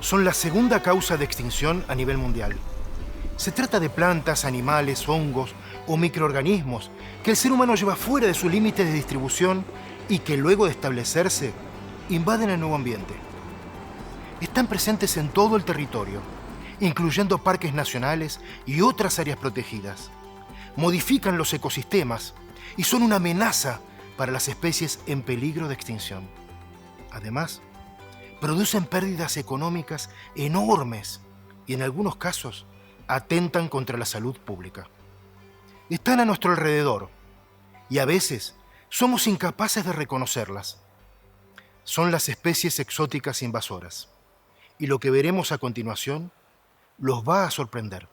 Son la segunda causa de extinción a nivel mundial. Se trata de plantas, animales, hongos o microorganismos que el ser humano lleva fuera de su límite de distribución y que luego de establecerse invaden el nuevo ambiente. Están presentes en todo el territorio, incluyendo parques nacionales y otras áreas protegidas. Modifican los ecosistemas y son una amenaza para las especies en peligro de extinción. Además, producen pérdidas económicas enormes y en algunos casos atentan contra la salud pública. Están a nuestro alrededor y a veces somos incapaces de reconocerlas. Son las especies exóticas invasoras y lo que veremos a continuación los va a sorprender.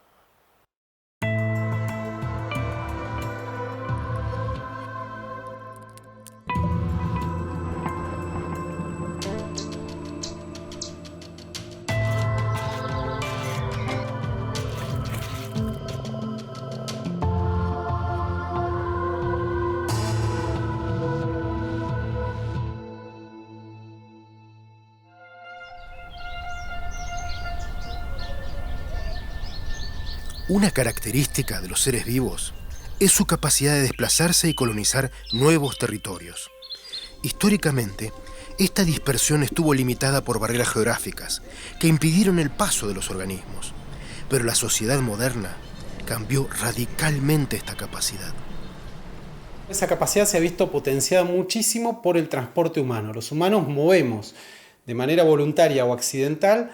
Una característica de los seres vivos es su capacidad de desplazarse y colonizar nuevos territorios. Históricamente, esta dispersión estuvo limitada por barreras geográficas que impidieron el paso de los organismos, pero la sociedad moderna cambió radicalmente esta capacidad. Esa capacidad se ha visto potenciada muchísimo por el transporte humano. Los humanos movemos de manera voluntaria o accidental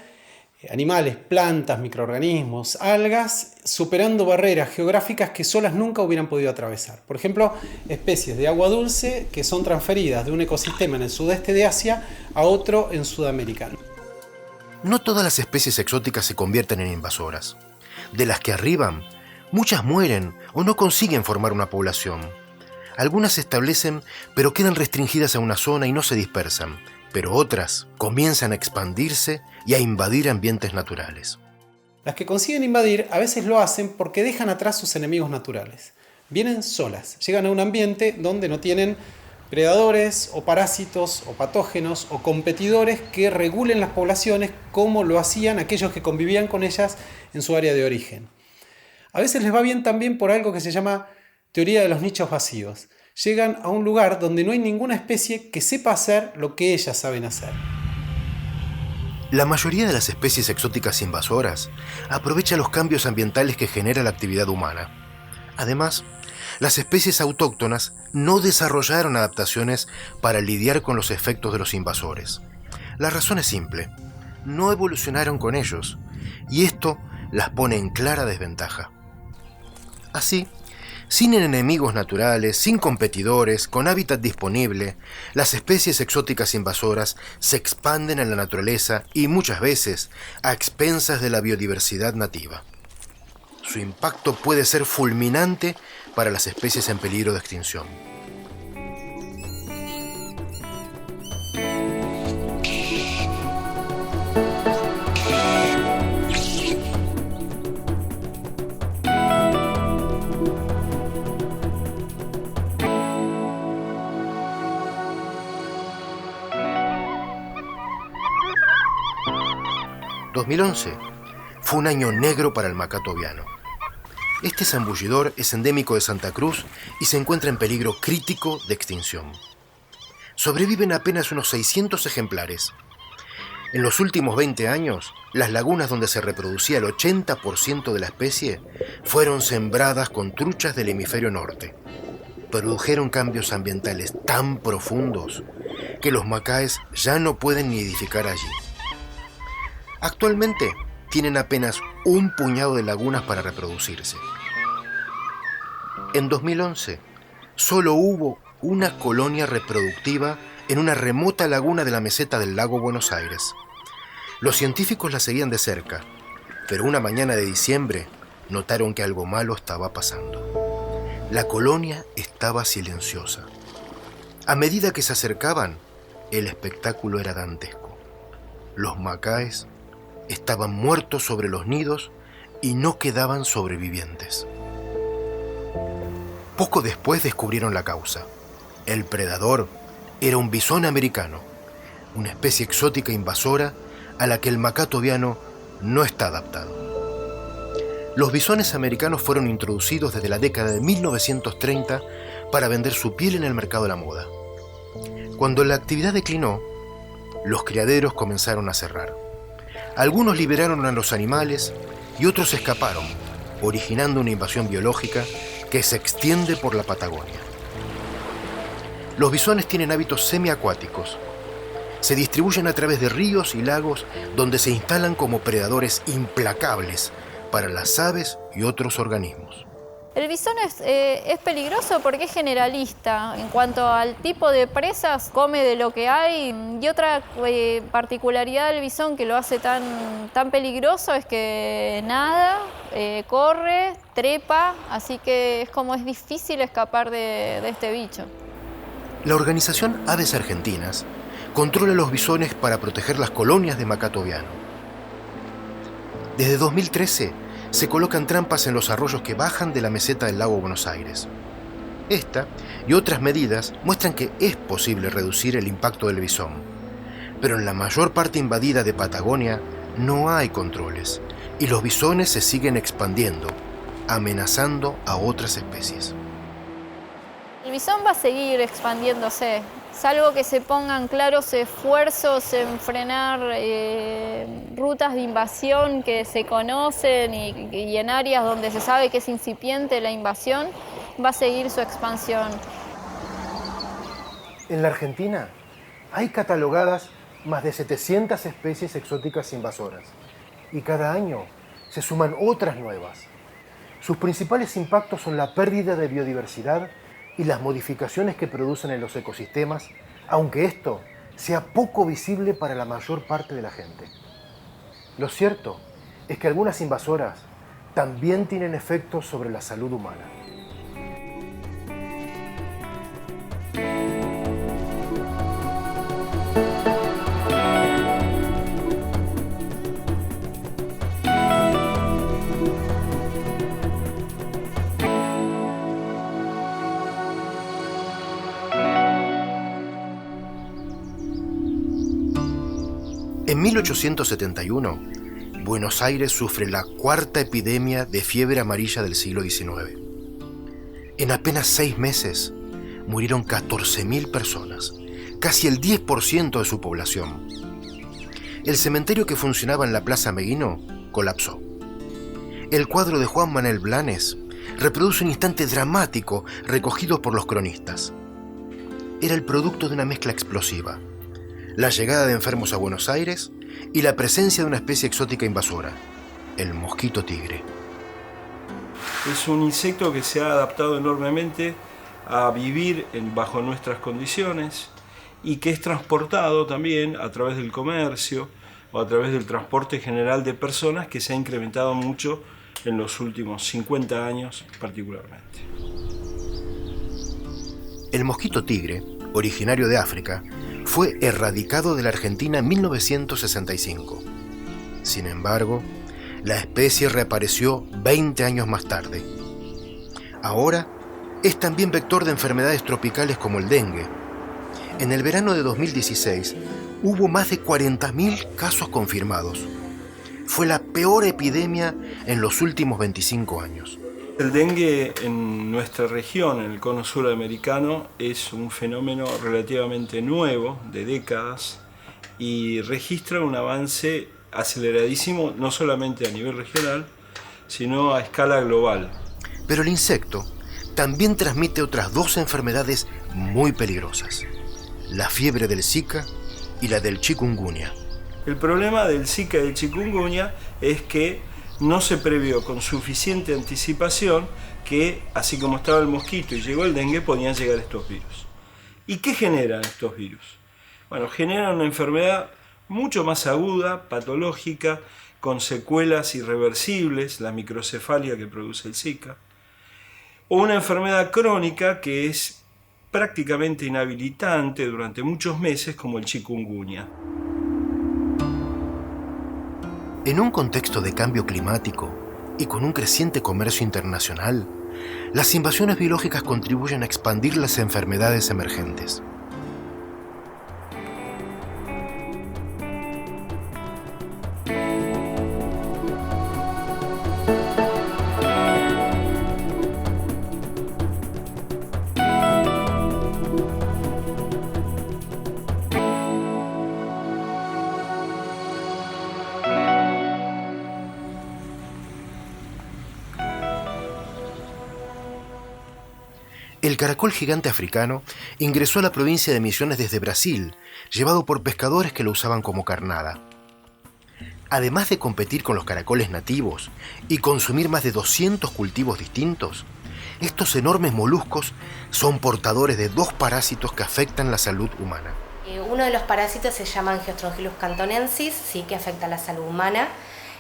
animales, plantas, microorganismos, algas, superando barreras geográficas que solas nunca hubieran podido atravesar. Por ejemplo, especies de agua dulce que son transferidas de un ecosistema en el sudeste de Asia a otro en Sudamérica. No todas las especies exóticas se convierten en invasoras. De las que arriban, muchas mueren o no consiguen formar una población. Algunas se establecen, pero quedan restringidas a una zona y no se dispersan. Pero otras comienzan a expandirse y a invadir ambientes naturales. Las que consiguen invadir a veces lo hacen porque dejan atrás sus enemigos naturales. Vienen solas, llegan a un ambiente donde no tienen predadores o parásitos o patógenos o competidores que regulen las poblaciones como lo hacían aquellos que convivían con ellas en su área de origen. A veces les va bien también por algo que se llama teoría de los nichos vacíos. Llegan a un lugar donde no hay ninguna especie que sepa hacer lo que ellas saben hacer. La mayoría de las especies exóticas invasoras aprovecha los cambios ambientales que genera la actividad humana. Además, las especies autóctonas no desarrollaron adaptaciones para lidiar con los efectos de los invasores. La razón es simple: no evolucionaron con ellos, y esto las pone en clara desventaja. Así, sin enemigos naturales, sin competidores, con hábitat disponible, las especies exóticas invasoras se expanden en la naturaleza y muchas veces a expensas de la biodiversidad nativa. Su impacto puede ser fulminante para las especies en peligro de extinción. En 2011 fue un año negro para el macaco aviano. Este zambullidor es endémico de Santa Cruz y se encuentra en peligro crítico de extinción. Sobreviven apenas unos 600 ejemplares. En los últimos 20 años, las lagunas donde se reproducía el 80% de la especie fueron sembradas con truchas del hemisferio norte. Produjeron cambios ambientales tan profundos que los macaes ya no pueden nidificar allí. Actualmente tienen apenas un puñado de lagunas para reproducirse. En 2011, solo hubo una colonia reproductiva en una remota laguna de la meseta del lago Buenos Aires. Los científicos la seguían de cerca, pero una mañana de diciembre notaron que algo malo estaba pasando. La colonia estaba silenciosa. A medida que se acercaban, El espectáculo era dantesco. Los macaes estaban muertos sobre los nidos y no quedaban sobrevivientes. Poco después descubrieron la causa. El predador era un bisón americano, una especie exótica invasora a la que el macaco tobiano no está adaptado. Los bisones americanos fueron introducidos desde la década de 1930 para vender su piel en el mercado de la moda. Cuando la actividad declinó, los criaderos comenzaron a cerrar. Algunos liberaron a los animales y otros escaparon, originando una invasión biológica que se extiende por la Patagonia. Los bisones tienen hábitos semiacuáticos. Se distribuyen a través de ríos y lagos donde se instalan como predadores implacables para las aves y otros organismos. El bisón es peligroso porque es generalista. En cuanto al tipo de presas, come de lo que hay. Y otra particularidad del bisón que lo hace tan peligroso es que nada, corre, trepa, así que es difícil escapar de este bicho. La organización Aves Argentinas controla los bisones para proteger las colonias de macaco tobiano. Desde 2013 se colocan trampas en los arroyos que bajan de la meseta del lago Buenos Aires. Esta y otras medidas muestran que es posible reducir el impacto del bisón, pero en la mayor parte invadida de Patagonia no hay controles y los bisones se siguen expandiendo, amenazando a otras especies. El bisón va a seguir expandiéndose, salvo que se pongan claros esfuerzos en frenar rutas de invasión que se conocen y en áreas donde se sabe que es incipiente la invasión, va a seguir su expansión. En la Argentina hay catalogadas más de 700 especies exóticas invasoras y cada año se suman otras nuevas. Sus principales impactos son la pérdida de biodiversidad y las modificaciones que producen en los ecosistemas, aunque esto sea poco visible para la mayor parte de la gente. Lo cierto es que algunas invasoras también tienen efectos sobre la salud humana. En 1871, Buenos Aires sufre la cuarta epidemia de fiebre amarilla del siglo XIX. En apenas 6 meses, murieron 14.000 personas, casi el 10% de su población. El cementerio que funcionaba en la Plaza Meguino colapsó. El cuadro de Juan Manuel Blanes reproduce un instante dramático recogido por los cronistas. Era el producto de una mezcla explosiva: la llegada de enfermos a Buenos Aires y la presencia de una especie exótica invasora, el mosquito tigre. Es un insecto que se ha adaptado enormemente a vivir bajo nuestras condiciones y que es transportado también a través del comercio o a través del transporte general de personas, que se ha incrementado mucho en los últimos 50 años particularmente. El mosquito tigre, originario de África, fue erradicado de la Argentina en 1965. Sin embargo, la especie reapareció 20 años más tarde. Ahora es también vector de enfermedades tropicales como el dengue. En el verano de 2016 hubo más de 40.000 casos confirmados. Fue la peor epidemia en los últimos 25 años. El dengue en nuestra región, en el cono suramericano, es un fenómeno relativamente nuevo, de décadas, y registra un avance aceleradísimo, no solamente a nivel regional, sino a escala global. Pero el insecto también transmite otras 2 enfermedades muy peligrosas: la fiebre del Zika y la del chikungunya. El problema del Zika y del chikungunya es que no se previó con suficiente anticipación que, así como estaba el mosquito y llegó el dengue, podían llegar estos virus. ¿Y qué generan estos virus? Bueno, generan una enfermedad mucho más aguda, patológica, con secuelas irreversibles, la microcefalia que produce el Zika, o una enfermedad crónica que es prácticamente inhabilitante durante muchos meses como el chikungunya. En un contexto de cambio climático y con un creciente comercio internacional, las invasiones biológicas contribuyen a expandir las enfermedades emergentes. El caracol gigante africano ingresó a la provincia de Misiones desde Brasil, llevado por pescadores que lo usaban como carnada. Además de competir con los caracoles nativos y consumir más de 200 cultivos distintos, estos enormes moluscos son portadores de 2 parásitos que afectan la salud humana. Uno de los parásitos se llama Angiostrongylus cantonensis, sí, que afecta a la salud humana,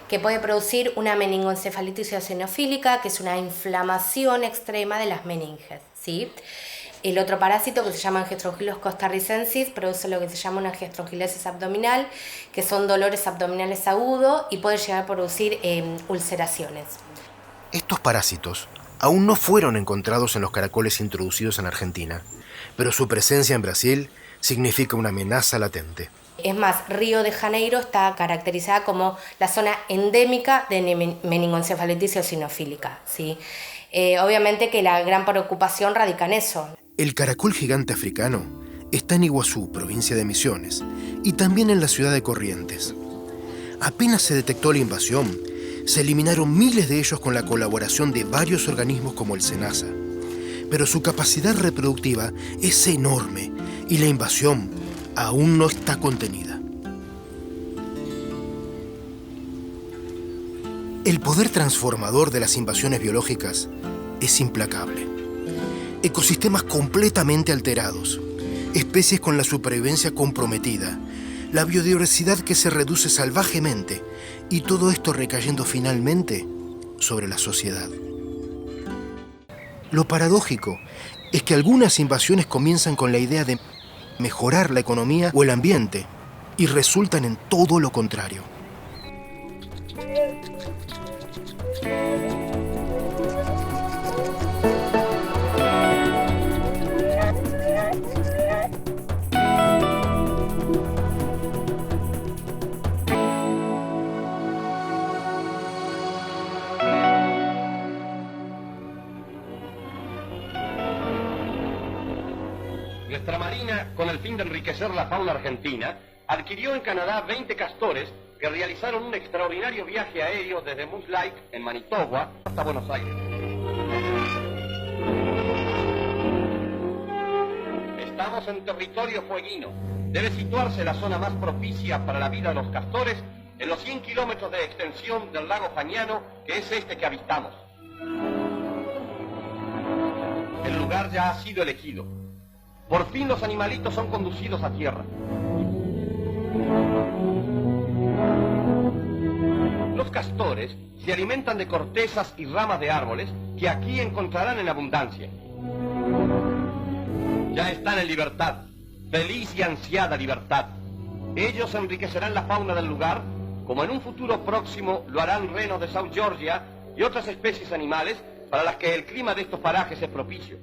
que puede producir una meningoencefalitis eosinofílica, que es una inflamación extrema de las meninges, ¿sí? El otro parásito, que se llama Angiostrongylus costarricensis, produce lo que se llama una angiostrongilosis abdominal, que son dolores abdominales agudos y puede llegar a producir ulceraciones. Estos parásitos aún no fueron encontrados en los caracoles introducidos en Argentina, pero su presencia en Brasil significa una amenaza latente. Es más, Río de Janeiro está caracterizada como la zona endémica de meningoencefalitis eosinofílica, ¿sí? Obviamente que la gran preocupación radica en eso. El caracol gigante africano está en Iguazú, provincia de Misiones, y también en la ciudad de Corrientes. Apenas se detectó la invasión, se eliminaron miles de ellos con la colaboración de varios organismos como el SENASA. Pero su capacidad reproductiva es enorme y la invasión aún no está contenida. El poder transformador de las invasiones biológicas es implacable. Ecosistemas completamente alterados, especies con la supervivencia comprometida, la biodiversidad que se reduce salvajemente y todo esto recayendo finalmente sobre la sociedad. Lo paradójico es que algunas invasiones comienzan con la idea de mejorar la economía o el ambiente y resultan en todo lo contrario. Nuestra Marina, con el fin de enriquecer la fauna argentina, adquirió en Canadá 20 castores que realizaron un extraordinario viaje aéreo desde Moose Lake, en Manitoba, hasta Buenos Aires. Estamos en territorio fueguino. Debe situarse la zona más propicia para la vida de los castores en los 100 kilómetros de extensión del lago Fagnano, que es este que habitamos. El lugar ya ha sido elegido. Por fin los animalitos son conducidos a tierra. Los castores se alimentan de cortezas y ramas de árboles que aquí encontrarán en abundancia. Ya están en libertad, feliz y ansiada libertad. Ellos enriquecerán la fauna del lugar, como en un futuro próximo lo harán renos de South Georgia y otras especies animales para las que el clima de estos parajes es propicio.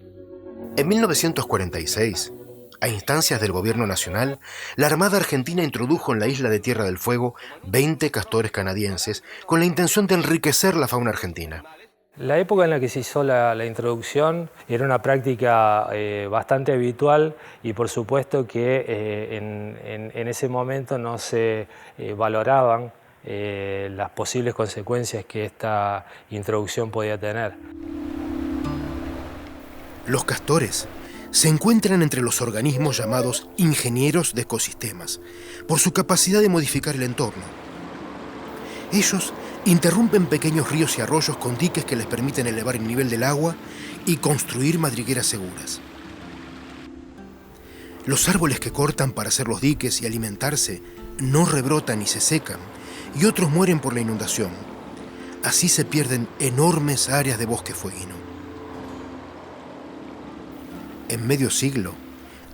En 1946, a instancias del gobierno nacional, la Armada Argentina introdujo en la isla de Tierra del Fuego 20 castores canadienses con la intención de enriquecer la fauna argentina. La época en la que se hizo la introducción era una práctica bastante habitual y por supuesto que en ese momento no se valoraban las posibles consecuencias que esta introducción podía tener. Los castores se encuentran entre los organismos llamados ingenieros de ecosistemas, por su capacidad de modificar el entorno. Ellos interrumpen pequeños ríos y arroyos con diques que les permiten elevar el nivel del agua y construir madrigueras seguras. Los árboles que cortan para hacer los diques y alimentarse no rebrotan y se secan, y otros mueren por la inundación. Así se pierden enormes áreas de bosque fueguino. En medio siglo,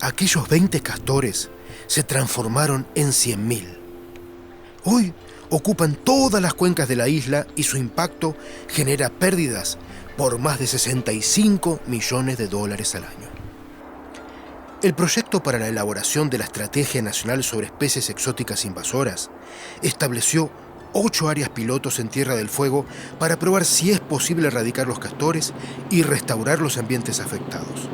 aquellos 20 castores se transformaron en 100.000. Hoy ocupan todas las cuencas de la isla y su impacto genera pérdidas por más de $65 millones al año. El proyecto para la elaboración de la Estrategia Nacional sobre Especies Exóticas Invasoras estableció 8 áreas pilotos en Tierra del Fuego para probar si es posible erradicar los castores y restaurar los ambientes afectados.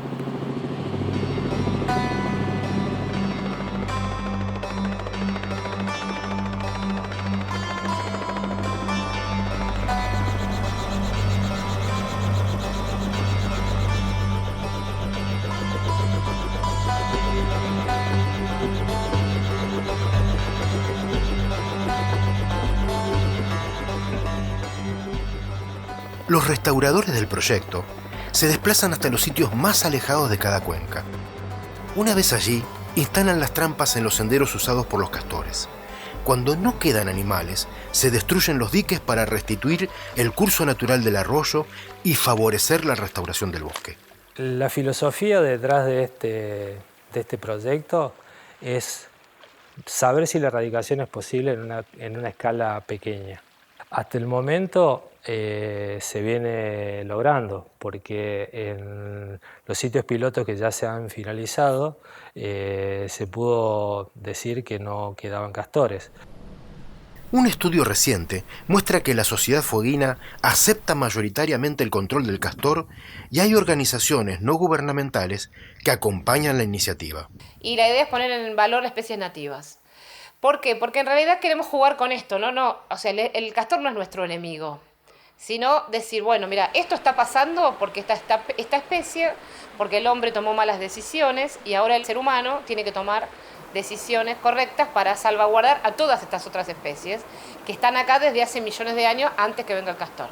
Los restauradores del proyecto se desplazan hasta los sitios más alejados de cada cuenca. Una vez allí, instalan las trampas en los senderos usados por los castores. Cuando no quedan animales, se destruyen los diques para restituir el curso natural del arroyo y favorecer la restauración del bosque. La filosofía detrás de este proyecto es saber si la erradicación es posible en una escala pequeña. Hasta el momento se viene logrando, porque en los sitios pilotos que ya se han finalizado se pudo decir que no quedaban castores. Un estudio reciente muestra que la sociedad fueguina acepta mayoritariamente el control del castor y hay organizaciones no gubernamentales que acompañan la iniciativa. Y la idea es poner en valor las especies nativas. ¿Por qué? Porque en realidad queremos jugar con esto, ¿no? O sea, el castor no es nuestro enemigo, sino decir, bueno, mira, esto está pasando porque esta especie, porque el hombre tomó malas decisiones y ahora el ser humano tiene que tomar decisiones correctas para salvaguardar a todas estas otras especies que están acá desde hace millones de años antes que venga el castor.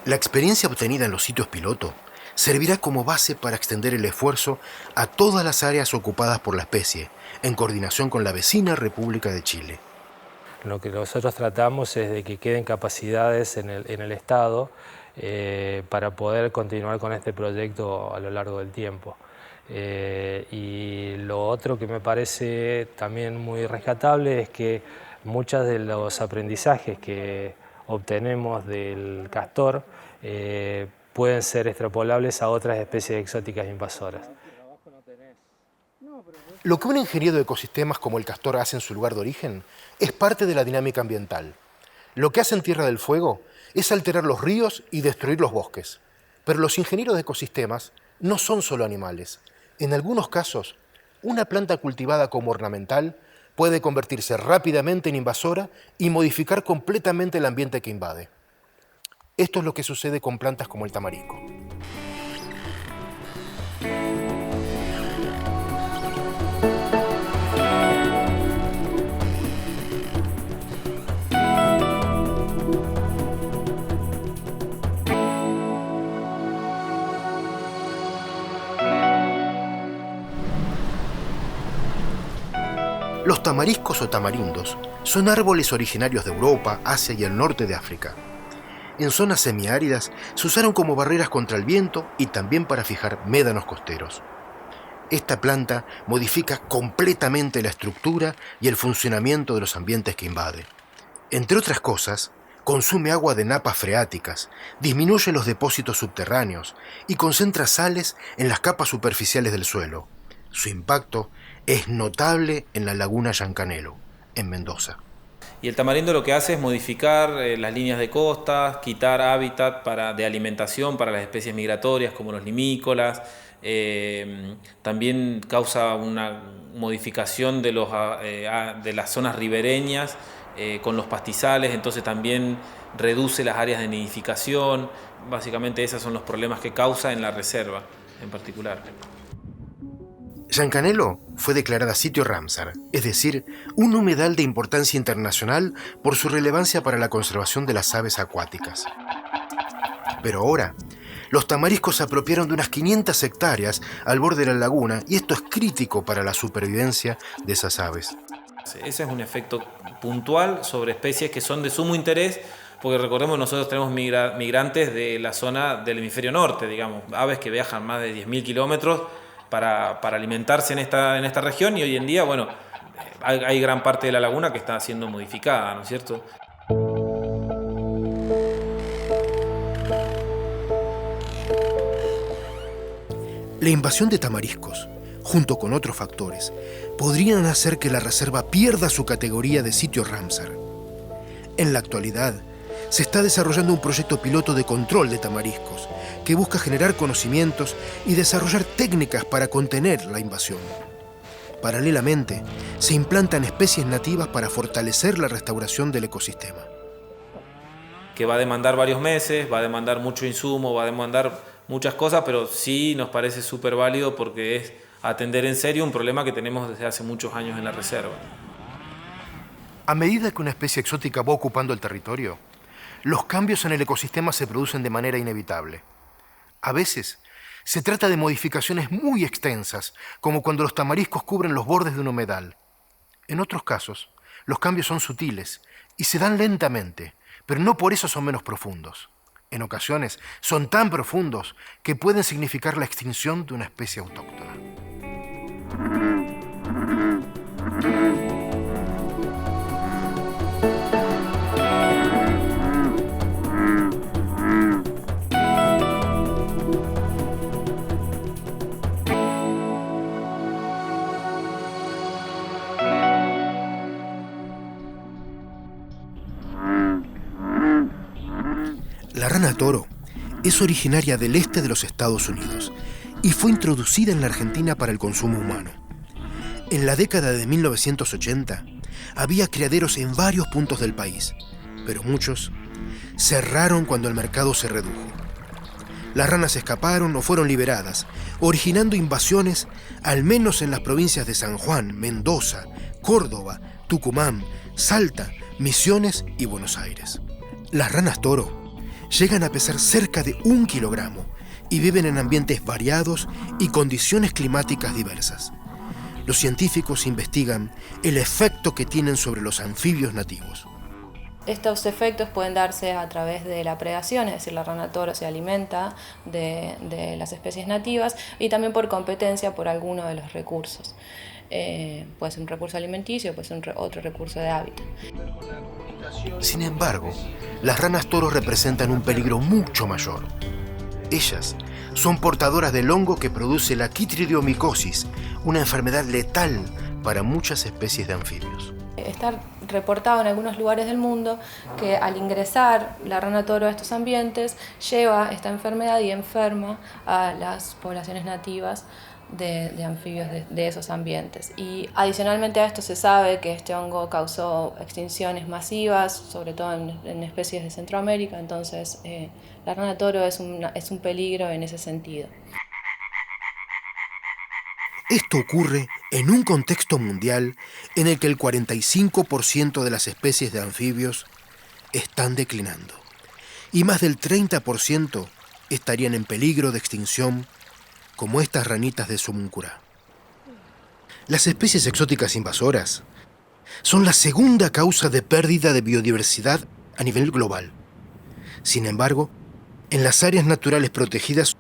La experiencia obtenida en los sitios piloto servirá como base para extender el esfuerzo a todas las áreas ocupadas por la especie, en coordinación con la vecina República de Chile. Lo que nosotros tratamos es de que queden capacidades en el Estado para poder continuar con este proyecto a lo largo del tiempo. Y lo otro que me parece también muy rescatable es que muchos de los aprendizajes que obtenemos del castor pueden ser extrapolables a otras especies exóticas invasoras. Lo que un ingeniero de ecosistemas como el castor hace en su lugar de origen es parte de la dinámica ambiental. Lo que hace en Tierra del Fuego es alterar los ríos y destruir los bosques. Pero los ingenieros de ecosistemas no son solo animales. En algunos casos, una planta cultivada como ornamental puede convertirse rápidamente en invasora y modificar completamente el ambiente que invade. Esto es lo que sucede con plantas como el tamarisco. Los tamariscos o tamarindos son árboles originarios de Europa, Asia y el norte de África. En zonas semiáridas se usaron como barreras contra el viento y también para fijar médanos costeros. Esta planta modifica completamente la estructura y el funcionamiento de los ambientes que invade. Entre otras cosas, consume agua de napas freáticas, disminuye los depósitos subterráneos y concentra sales en las capas superficiales del suelo. Su impacto es notable en la laguna Yancanelo, en Mendoza. Y el tamarindo lo que hace es modificar las líneas de costas, quitar hábitat de alimentación para las especies migratorias como los limícolas. También causa una modificación de las zonas ribereñas con los pastizales, entonces también reduce las áreas de nidificación. Básicamente esos son los problemas que causa en la reserva en particular. Yancanelo fue declarada sitio Ramsar, es decir, un humedal de importancia internacional por su relevancia para la conservación de las aves acuáticas. Pero ahora, los tamariscos se apropiaron de unas 500 hectáreas al borde de la laguna y esto es crítico para la supervivencia de esas aves. Ese es un efecto puntual sobre especies que son de sumo interés porque recordemos, nosotros tenemos migrantes de la zona del hemisferio norte, digamos, aves que viajan más de 10.000 kilómetros para alimentarse en esta región, y hoy en día, bueno, hay gran parte de la laguna que está siendo modificada, ¿no es cierto? La invasión de tamariscos, junto con otros factores, podrían hacer que la reserva pierda su categoría de sitio Ramsar. En la actualidad, se está desarrollando un proyecto piloto de control de tamariscos que busca generar conocimientos y desarrollar técnicas para contener la invasión. Paralelamente, se implantan especies nativas para fortalecer la restauración del ecosistema. Que va a demandar varios meses, va a demandar mucho insumo, va a demandar muchas cosas, pero sí nos parece súper válido porque es atender en serio un problema que tenemos desde hace muchos años en la reserva. A medida que una especie exótica va ocupando el territorio, los cambios en el ecosistema se producen de manera inevitable. A veces, se trata de modificaciones muy extensas, como cuando los tamariscos cubren los bordes de un humedal. En otros casos, los cambios son sutiles y se dan lentamente, pero no por eso son menos profundos. En ocasiones, son tan profundos que pueden significar la extinción de una especie autóctona. La rana toro es originaria del este de los Estados Unidos y fue introducida en la Argentina para el consumo humano. En la década de 1980 había criaderos en varios puntos del país, pero muchos cerraron cuando el mercado se redujo. Las ranas escaparon o fueron liberadas, originando invasiones al menos en las provincias de San Juan, Mendoza, Córdoba, Tucumán, Salta, Misiones y Buenos Aires. Las ranas toro llegan a pesar cerca de 1 kilogramo y viven en ambientes variados y condiciones climáticas diversas. Los científicos investigan el efecto que tienen sobre los anfibios nativos. Estos efectos pueden darse a través de la predación, es decir, la rana toro se alimenta de las especies nativas, y también por competencia por alguno de los recursos. Puede ser un recurso alimenticio, puede ser otro recurso de hábitat. Sin embargo, las ranas toro representan un peligro mucho mayor. Ellas son portadoras del hongo que produce la quitridiomicosis, una enfermedad letal para muchas especies de anfibios. Está reportado en algunos lugares del mundo que al ingresar la rana toro a estos ambientes lleva esta enfermedad y enferma a las poblaciones nativas de anfibios de esos ambientes. Y adicionalmente a esto se sabe que este hongo causó extinciones masivas, sobre todo en especies de Centroamérica, entonces la rana toro es un peligro en ese sentido. Esto ocurre en un contexto mundial en el que el 45% de las especies de anfibios están declinando y más del 30% estarían en peligro de extinción, como estas ranitas de Somuncurá. Las especies exóticas invasoras son la segunda causa de pérdida de biodiversidad a nivel global. Sin embargo, en las áreas naturales protegidas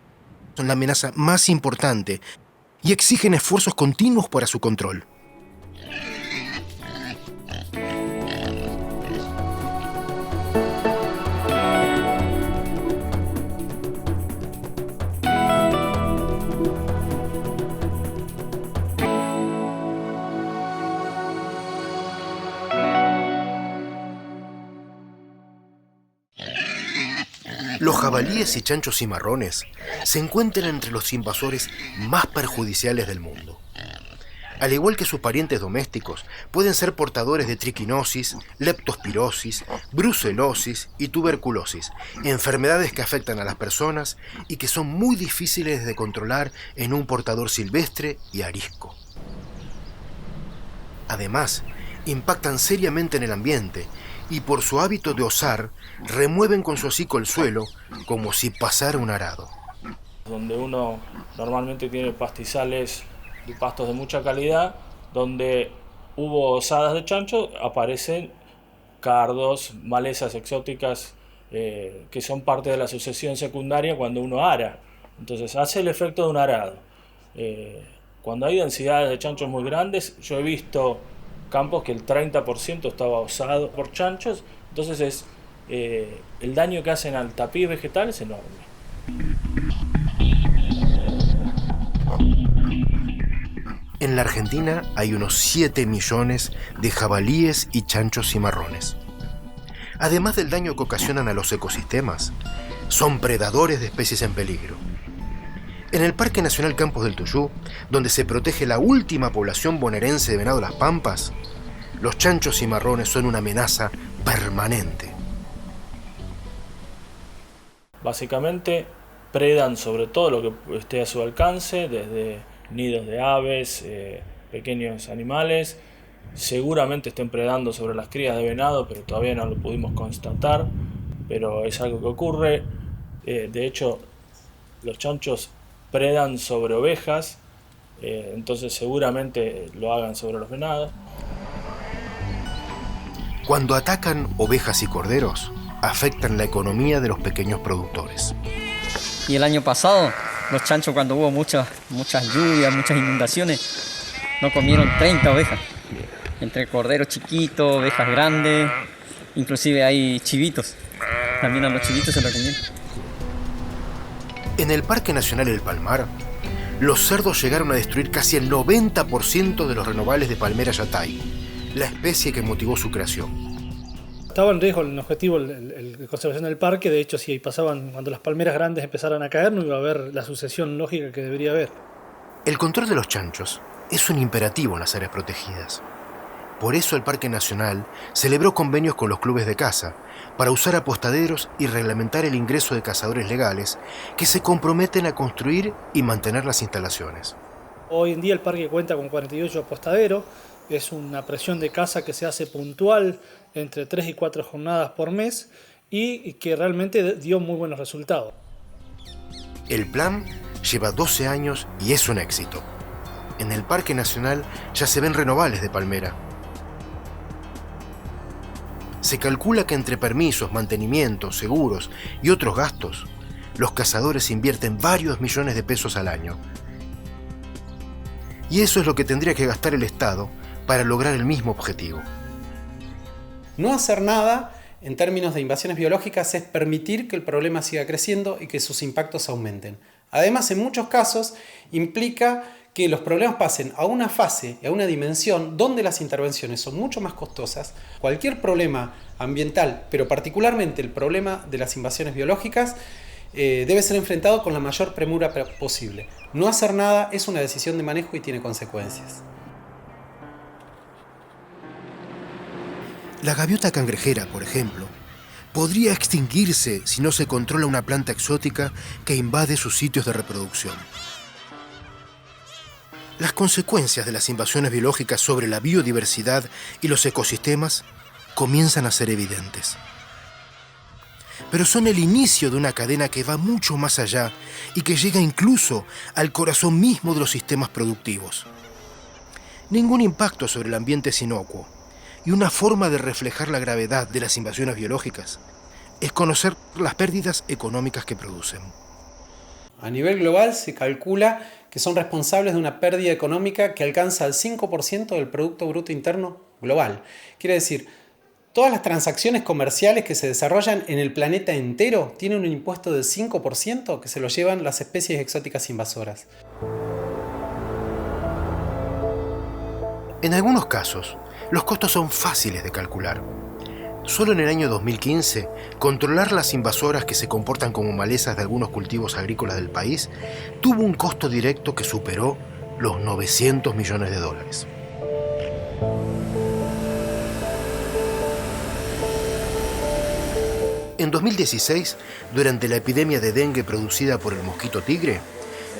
son la amenaza más importante y exigen esfuerzos continuos para su control. Los jabalíes y chanchos cimarrones se encuentran entre los invasores más perjudiciales del mundo. Al igual que sus parientes domésticos, pueden ser portadores de triquinosis, leptospirosis, brucelosis y tuberculosis, enfermedades que afectan a las personas y que son muy difíciles de controlar en un portador silvestre y arisco. Además, impactan seriamente en el ambiente y por su hábito de osar, remueven con su hocico el suelo como si pasara un arado. Donde uno normalmente tiene pastizales y pastos de mucha calidad, donde hubo osadas de chancho, aparecen cardos, malezas exóticas que son parte de la sucesión secundaria cuando uno ara. Entonces hace el efecto de un arado. Cuando hay densidades de chanchos muy grandes, yo he visto campos que el 30% estaba osado por chanchos, entonces el daño que hacen al tapiz vegetal es enorme. En la Argentina hay unos 7 millones de jabalíes y chanchos cimarrones. Además del daño que ocasionan a los ecosistemas, son predadores de especies en peligro. En el Parque Nacional Campos del Tuyú, donde se protege la última población bonaerense de venado Las Pampas, los chanchos cimarrones son una amenaza permanente. Básicamente predan sobre todo lo que esté a su alcance, desde nidos de aves, pequeños animales. Seguramente estén predando sobre las crías de venado, pero todavía no lo pudimos constatar, pero es algo que ocurre. De hecho, los chanchos predan sobre ovejas, entonces seguramente lo hagan sobre los venados. Cuando atacan ovejas y corderos, afectan la economía de los pequeños productores. Y el año pasado, los chanchos, cuando hubo muchas lluvias, muchas inundaciones, no comieron 30 ovejas. Entre corderos chiquitos, ovejas grandes, inclusive hay chivitos. También a los chivitos se lo comieron. En el Parque Nacional El Palmar, los cerdos llegaron a destruir casi el 90% de los renovales de Palmera yatay, la especie que motivó su creación. Estaba en riesgo el objetivo de conservación del parque. De hecho, si pasaban, cuando las palmeras grandes empezaran a caer, no iba a haber la sucesión lógica que debería haber. El control de los chanchos es un imperativo en las áreas protegidas. Por eso el Parque Nacional celebró convenios con los clubes de caza para usar apostaderos y reglamentar el ingreso de cazadores legales que se comprometen a construir y mantener las instalaciones. Hoy en día el parque cuenta con 48 apostaderos. Es una presión de caza que se hace puntual entre 3 y 4 jornadas por mes y que realmente dio muy buenos resultados. El plan lleva 12 años y es un éxito. En el Parque Nacional ya se ven renovales de palmera. Se calcula que entre permisos, mantenimientos, seguros y otros gastos, los cazadores invierten varios millones de pesos al año. Y eso es lo que tendría que gastar el Estado para lograr el mismo objetivo. No hacer nada en términos de invasiones biológicas es permitir que el problema siga creciendo y que sus impactos aumenten. Además, en muchos casos, implica que los problemas pasen a una fase y a una dimensión donde las intervenciones son mucho más costosas. Cualquier problema ambiental, pero particularmente el problema de las invasiones biológicas, debe ser enfrentado con la mayor premura posible. No hacer nada es una decisión de manejo y tiene consecuencias. La gaviota cangrejera, por ejemplo, podría extinguirse si no se controla una planta exótica que invade sus sitios de reproducción. Las consecuencias de las invasiones biológicas sobre la biodiversidad y los ecosistemas comienzan a ser evidentes. Pero son el inicio de una cadena que va mucho más allá y que llega incluso al corazón mismo de los sistemas productivos. Ningún impacto sobre el ambiente es inocuo, y una forma de reflejar la gravedad de las invasiones biológicas es conocer las pérdidas económicas que producen. A nivel global se calcula que son responsables de una pérdida económica que alcanza el 5% del Producto Bruto Interno global. Quiere decir, todas las transacciones comerciales que se desarrollan en el planeta entero tienen un impuesto del 5% que se lo llevan las especies exóticas invasoras. En algunos casos, los costos son fáciles de calcular. Solo en el año 2015, controlar las invasoras que se comportan como malezas de algunos cultivos agrícolas del país tuvo un costo directo que superó los 900 millones de dólares. En 2016, durante la epidemia de dengue producida por el mosquito tigre,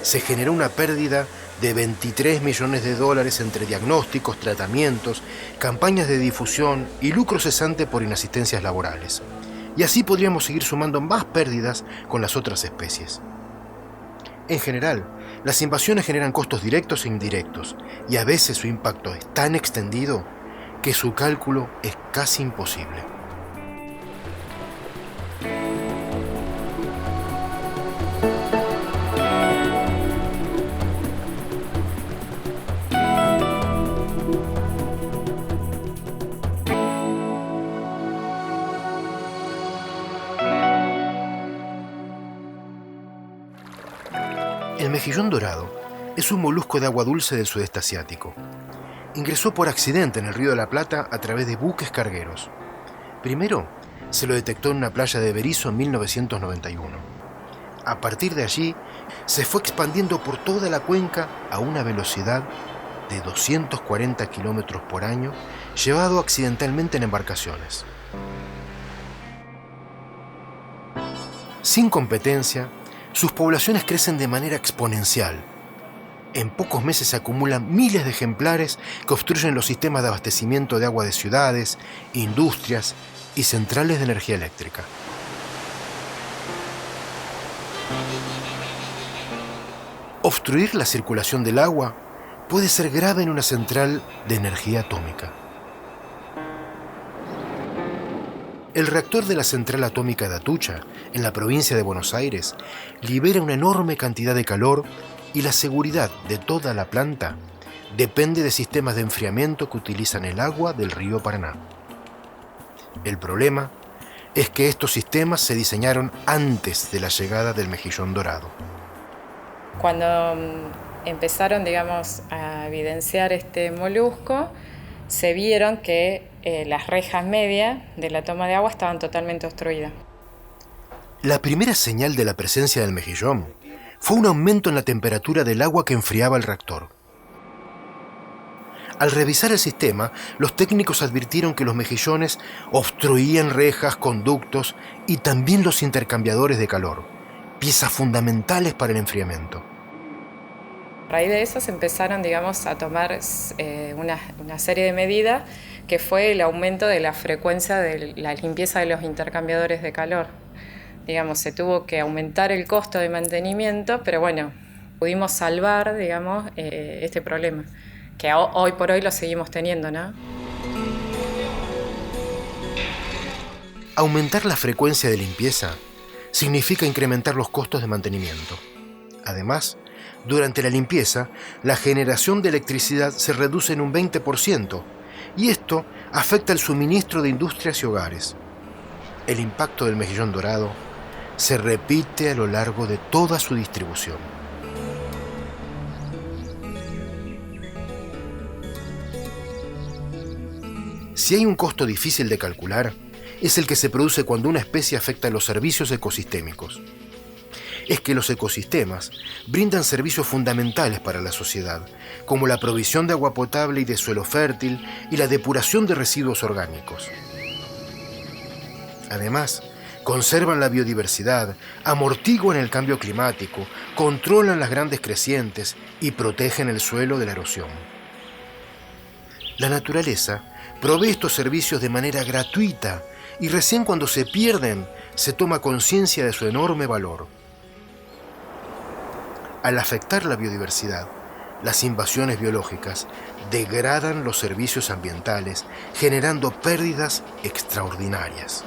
se generó una pérdida de 23 millones de dólares entre diagnósticos, tratamientos, campañas de difusión y lucro cesante por inasistencias laborales. Y así podríamos seguir sumando más pérdidas con las otras especies. En general, las invasiones generan costos directos e indirectos, y a veces su impacto es tan extendido que su cálculo es casi imposible. mejillón dorado es un molusco de agua dulce del sudeste asiático. Ingresó por accidente en el Río de la Plata a través de buques cargueros. Primero se lo detectó en una playa de Berisso en 1991. A partir de allí se fue expandiendo por toda la cuenca a una velocidad de 240 kilómetros por año, llevado accidentalmente en embarcaciones. Sin competencia, sus poblaciones crecen de manera exponencial. En pocos meses se acumulan miles de ejemplares que obstruyen los sistemas de abastecimiento de agua de ciudades, industrias y centrales de energía eléctrica. Obstruir la circulación del agua puede ser grave en una central de energía atómica. El reactor de la central atómica de Atucha, en la provincia de Buenos Aires, libera una enorme cantidad de calor y la seguridad de toda la planta depende de sistemas de enfriamiento que utilizan el agua del río Paraná. El problema es que estos sistemas se diseñaron antes de la llegada del mejillón dorado. Cuando empezaron, digamos, a evidenciar este molusco, se vieron que las rejas medias de la toma de agua estaban totalmente obstruidas. La primera señal de la presencia del mejillón fue un aumento en la temperatura del agua que enfriaba el reactor. Al revisar el sistema, los técnicos advirtieron que los mejillones obstruían rejas, conductos y también los intercambiadores de calor, piezas fundamentales para el enfriamiento. A raíz de eso se empezaron, digamos, a tomar una serie de medidas que fue el aumento de la frecuencia de la limpieza de los intercambiadores de calor. Digamos, se tuvo que aumentar el costo de mantenimiento, pero bueno, pudimos salvar, digamos, este problema, que hoy por hoy lo seguimos teniendo, ¿no? Aumentar la frecuencia de limpieza significa incrementar los costos de mantenimiento. Además, durante la limpieza, la generación de electricidad se reduce en un 20%, y esto afecta el suministro de industrias y hogares. El impacto del mejillón dorado se repite a lo largo de toda su distribución. Si hay un costo difícil de calcular, es el que se produce cuando una especie afecta a los servicios ecosistémicos. Es que los ecosistemas brindan servicios fundamentales para la sociedad, como la provisión de agua potable y de suelo fértil y la depuración de residuos orgánicos. Además, conservan la biodiversidad, amortiguan el cambio climático, controlan las grandes crecientes y protegen el suelo de la erosión. La naturaleza provee estos servicios de manera gratuita y recién cuando se pierden se toma conciencia de su enorme valor. Al afectar la biodiversidad, las invasiones biológicas degradan los servicios ambientales, generando pérdidas extraordinarias.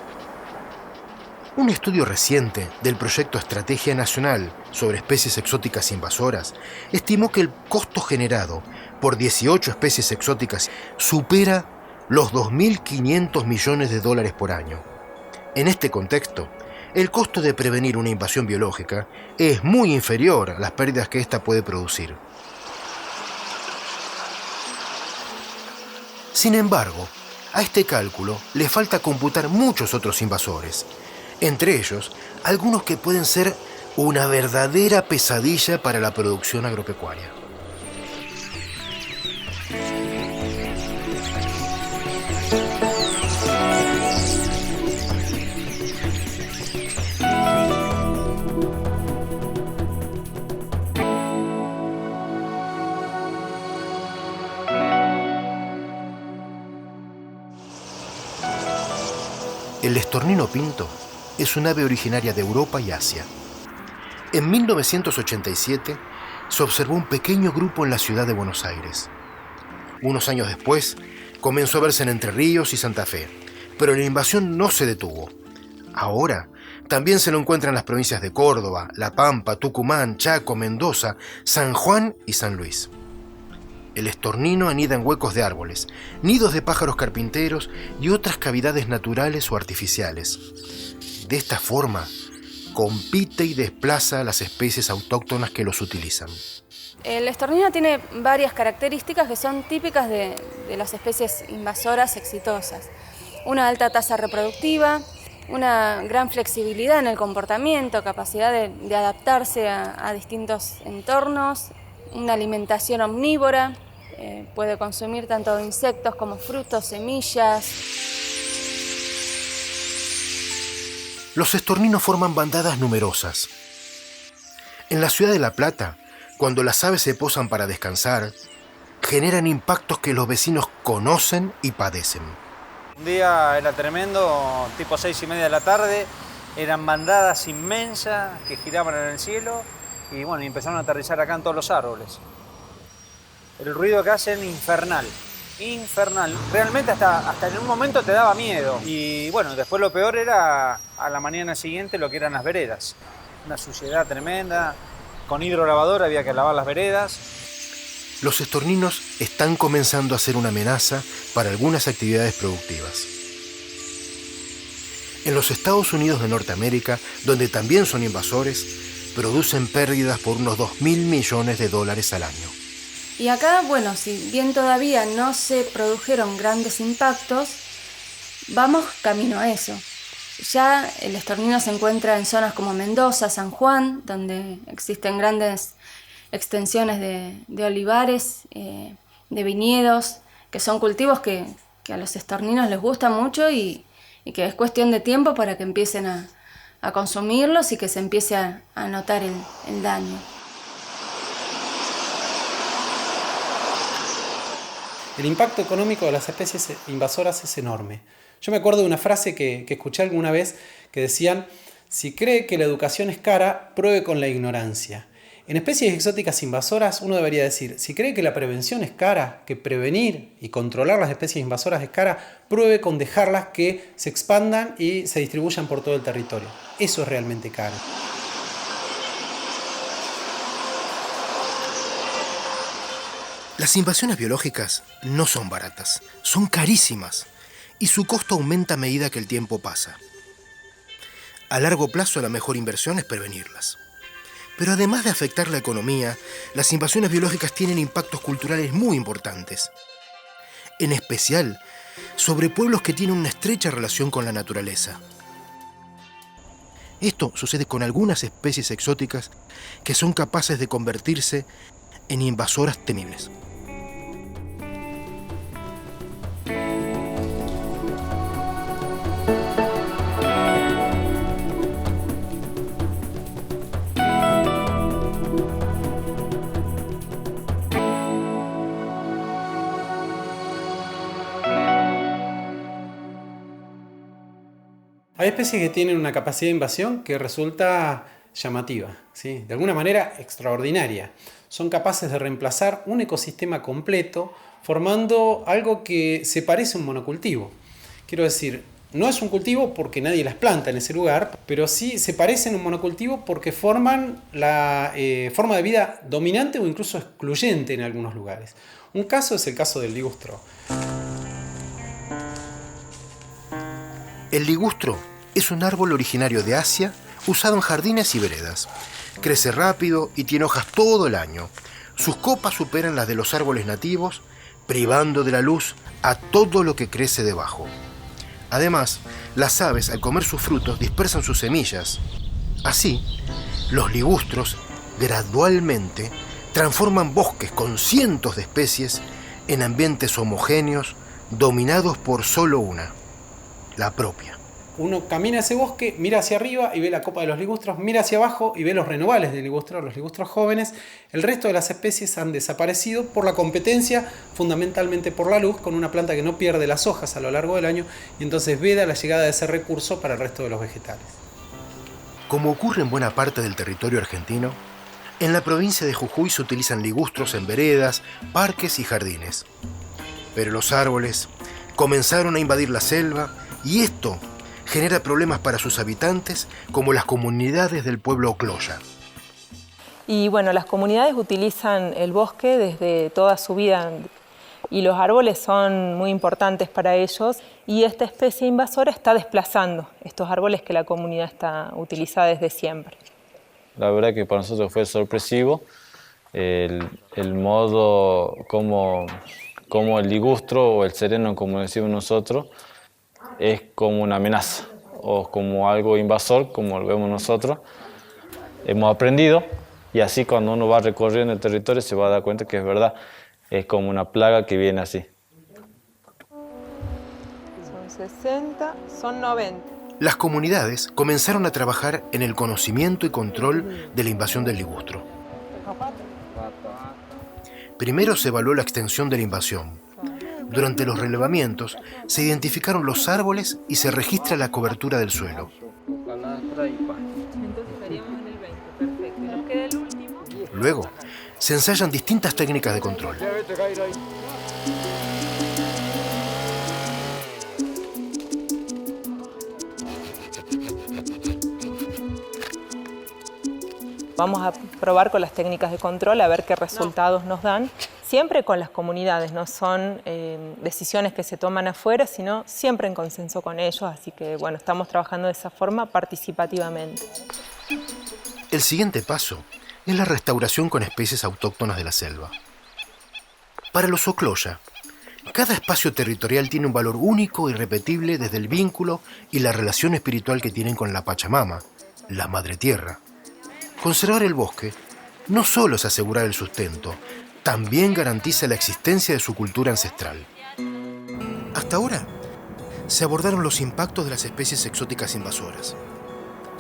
Un estudio reciente del proyecto Estrategia Nacional sobre Especies Exóticas Invasoras estimó que el costo generado por 18 especies exóticas supera los 2.500 millones de dólares por año. En este contexto, el costo de prevenir una invasión biológica es muy inferior a las pérdidas que ésta puede producir. Sin embargo, a este cálculo le falta computar muchos otros invasores, entre ellos algunos que pueden ser una verdadera pesadilla para la producción agropecuaria. El estornino pinto es un ave originaria de Europa y Asia. En 1987 se observó un pequeño grupo en la ciudad de Buenos Aires. Unos años después comenzó a verse en Entre Ríos y Santa Fe, pero la invasión no se detuvo. Ahora también se lo encuentra en las provincias de Córdoba, La Pampa, Tucumán, Chaco, Mendoza, San Juan y San Luis. El estornino anida en huecos de árboles, nidos de pájaros carpinteros y otras cavidades naturales o artificiales. De esta forma, compite y desplaza a las especies autóctonas que los utilizan. El estornino tiene varias características que son típicas de las especies invasoras exitosas. Una alta tasa reproductiva, una gran flexibilidad en el comportamiento, capacidad de adaptarse a distintos entornos, una alimentación omnívora, puede consumir tanto insectos como frutos, semillas. Los estorninos forman bandadas numerosas. En la ciudad de La Plata, cuando las aves se posan para descansar, generan impactos que los vecinos conocen y padecen. Un día era tremendo, tipo 6:30 de la tarde, eran bandadas inmensas que giraban en el cielo y bueno, empezaron a aterrizar acá en todos los árboles. El ruido que hacen, infernal. Realmente hasta en un momento te daba miedo. Y bueno, después lo peor era a la mañana siguiente lo que eran las veredas. Una suciedad tremenda, con hidrolavadora había que lavar las veredas. Los estorninos están comenzando a ser una amenaza para algunas actividades productivas. En los Estados Unidos de Norteamérica, donde también son invasores, producen pérdidas por unos $2.000 millones al año. Y acá, bueno, si bien todavía no se produjeron grandes impactos, vamos camino a eso. Ya el estornino se encuentra en zonas como Mendoza, San Juan, donde existen grandes extensiones de olivares, de viñedos, que son cultivos que a los estorninos les gusta mucho y que es cuestión de tiempo para que empiecen a consumirlos y que se empiece a notar el daño. El impacto económico de las especies invasoras es enorme. Yo me acuerdo de una frase que escuché alguna vez que decían: si cree que la educación es cara, pruebe con la ignorancia. En especies exóticas invasoras uno debería decir: si cree que la prevención es cara, que prevenir y controlar las especies invasoras es cara, pruebe con dejarlas que se expandan y se distribuyan por todo el territorio. Eso es realmente caro. Las invasiones biológicas no son baratas, son carísimas y su costo aumenta a medida que el tiempo pasa. A largo plazo la mejor inversión es prevenirlas. Pero además de afectar la economía, las invasiones biológicas tienen impactos culturales muy importantes. En especial, sobre pueblos que tienen una estrecha relación con la naturaleza. Esto sucede con algunas especies exóticas que son capaces de convertirse en invasoras temibles. Hay especies que tienen una capacidad de invasión que resulta llamativa, ¿sí? De alguna manera extraordinaria. Son capaces de reemplazar un ecosistema completo formando algo que se parece a un monocultivo. Quiero decir, no es un cultivo porque nadie las planta en ese lugar, pero sí se parecen a un monocultivo porque forman la forma de vida dominante o incluso excluyente en algunos lugares. Un caso es el caso del ligustro. El ligustro es un árbol originario de Asia usado en jardines y veredas. Crece rápido y tiene hojas todo el año. Sus copas superan las de los árboles nativos, privando de la luz a todo lo que crece debajo. Además, las aves al comer sus frutos dispersan sus semillas. Así, los ligustros gradualmente transforman bosques con cientos de especies en ambientes homogéneos dominados por solo una, la propia. Uno camina ese bosque, mira hacia arriba y ve la copa de los ligustros, mira hacia abajo y ve los renovales de ligustros, los ligustros jóvenes. El resto de las especies han desaparecido por la competencia, fundamentalmente por la luz, con una planta que no pierde las hojas a lo largo del año y entonces veda la llegada de ese recurso para el resto de los vegetales. Como ocurre en buena parte del territorio argentino, en la provincia de Jujuy se utilizan ligustros en veredas, parques y jardines. Pero los árboles comenzaron a invadir la selva y esto genera problemas para sus habitantes, como las comunidades del pueblo Ocloya. Y bueno, las comunidades utilizan el bosque desde toda su vida y los árboles son muy importantes para ellos, y esta especie invasora está desplazando estos árboles que la comunidad está utilizada desde siempre. La verdad que para nosotros fue sorpresivo el modo como el ligustro o el sereno, como decimos nosotros, es como una amenaza o como algo invasor, como lo vemos nosotros. Hemos aprendido y así cuando uno va recorriendo el territorio se va a dar cuenta que es verdad, es como una plaga que viene así. Son 60, son 90. Las comunidades comenzaron a trabajar en el conocimiento y control de la invasión del ligustro. Primero se evaluó la extensión de la invasión. Durante los relevamientos se identificaron los árboles y se registra la cobertura del suelo. Luego, se ensayan distintas técnicas de control. Vamos a probar con las técnicas de control a ver qué resultados nos dan. Siempre con las comunidades, no son decisiones que se toman afuera, sino siempre en consenso con ellos, así que bueno, estamos trabajando de esa forma participativamente. El siguiente paso es la restauración con especies autóctonas de la selva. Para los Ocloya, cada espacio territorial tiene un valor único e irrepetible desde el vínculo y la relación espiritual que tienen con la Pachamama, la Madre Tierra. Conservar el bosque no solo es asegurar el sustento, también garantiza la existencia de su cultura ancestral. Hasta ahora, se abordaron los impactos de las especies exóticas invasoras.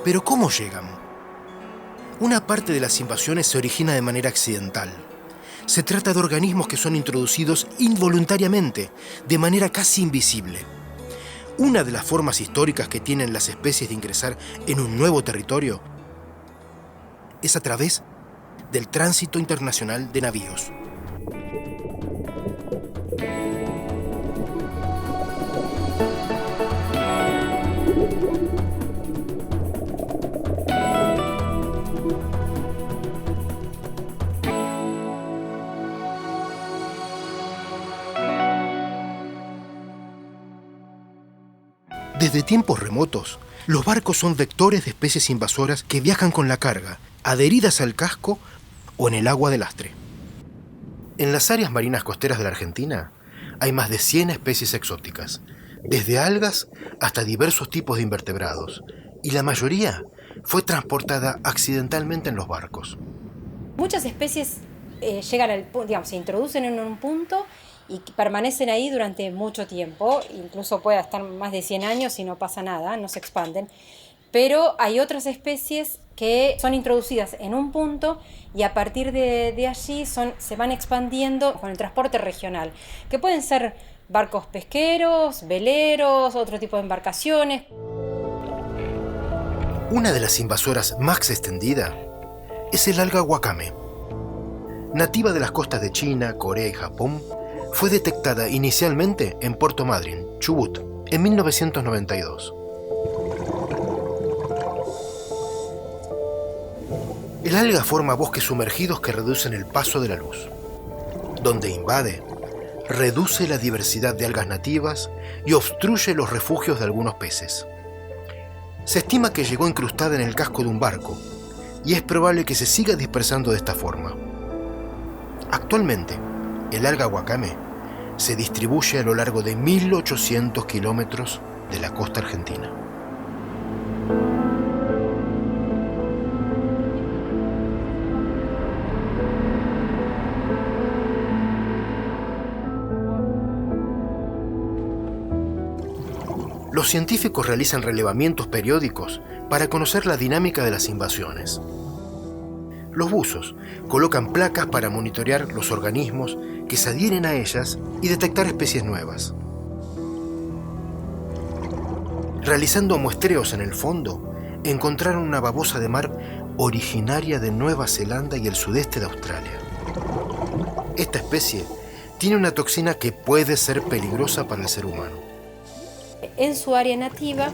Pero ¿cómo llegan? Una parte de las invasiones se origina de manera accidental. Se trata de organismos que son introducidos involuntariamente, de manera casi invisible. Una de las formas históricas que tienen las especies de ingresar en un nuevo territorio es a través del tránsito internacional de navíos. Desde tiempos remotos, los barcos son vectores de especies invasoras que viajan con la carga, adheridas al casco o en el agua de lastre. En las áreas marinas costeras de la Argentina hay más de 100 especies exóticas, desde algas hasta diversos tipos de invertebrados, y la mayoría fue transportada accidentalmente en los barcos. Muchas especies llegan al punto, digamos, se introducen en un punto y permanecen ahí durante mucho tiempo, incluso puede estar más de 100 años y no pasa nada, no se expanden. Pero hay otras especies que son introducidas en un punto y a partir de allí se van expandiendo con el transporte regional, que pueden ser barcos pesqueros, veleros, otro tipo de embarcaciones. Una de las invasoras más extendida es el alga wakame. Nativa de las costas de China, Corea y Japón, fue detectada inicialmente en Puerto Madryn, Chubut, en 1992. El alga forma bosques sumergidos que reducen el paso de la luz. Donde invade, reduce la diversidad de algas nativas y obstruye los refugios de algunos peces. Se estima que llegó incrustada en el casco de un barco y es probable que se siga dispersando de esta forma. Actualmente, el alga wakame se distribuye a lo largo de 1.800 kilómetros de la costa argentina. Los científicos realizan relevamientos periódicos para conocer la dinámica de las invasiones. Los buzos colocan placas para monitorear los organismos que se adhieren a ellas y detectar especies nuevas. Realizando muestreos en el fondo, encontraron una babosa de mar originaria de Nueva Zelanda y el sudeste de Australia. Esta especie tiene una toxina que puede ser peligrosa para el ser humano. En su área nativa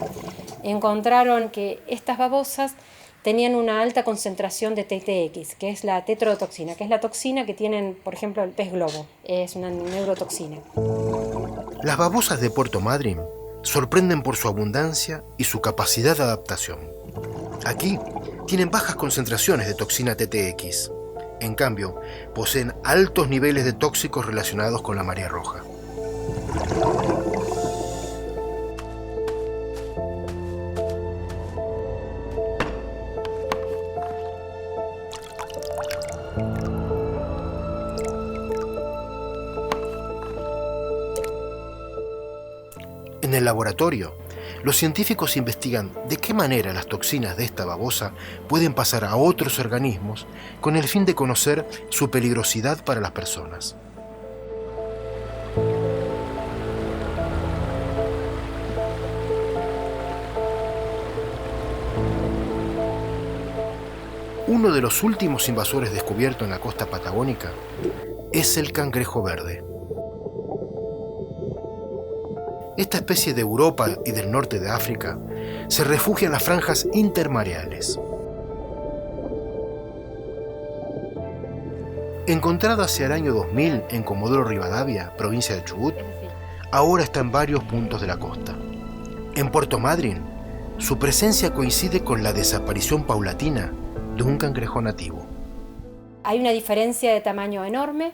encontraron que estas babosas tenían una alta concentración de TTX, que es la tetrodotoxina, que es la toxina que tienen, por ejemplo, el pez globo. Es una neurotoxina. Las babosas de Puerto Madryn sorprenden por su abundancia y su capacidad de adaptación. Aquí tienen bajas concentraciones de toxina TTX. En cambio, poseen altos niveles de tóxicos relacionados con la marea roja. En el laboratorio, los científicos investigan de qué manera las toxinas de esta babosa pueden pasar a otros organismos con el fin de conocer su peligrosidad para las personas. Uno de los últimos invasores descubiertos en la costa patagónica es el cangrejo verde. Esta especie de Europa y del norte de África se refugia en las franjas intermareales. Encontrado hacia el año 2000 en Comodoro Rivadavia, provincia de Chubut, ahora está en varios puntos de la costa. En Puerto Madryn, su presencia coincide con la desaparición paulatina de un cangrejo nativo. Hay una diferencia de tamaño enorme.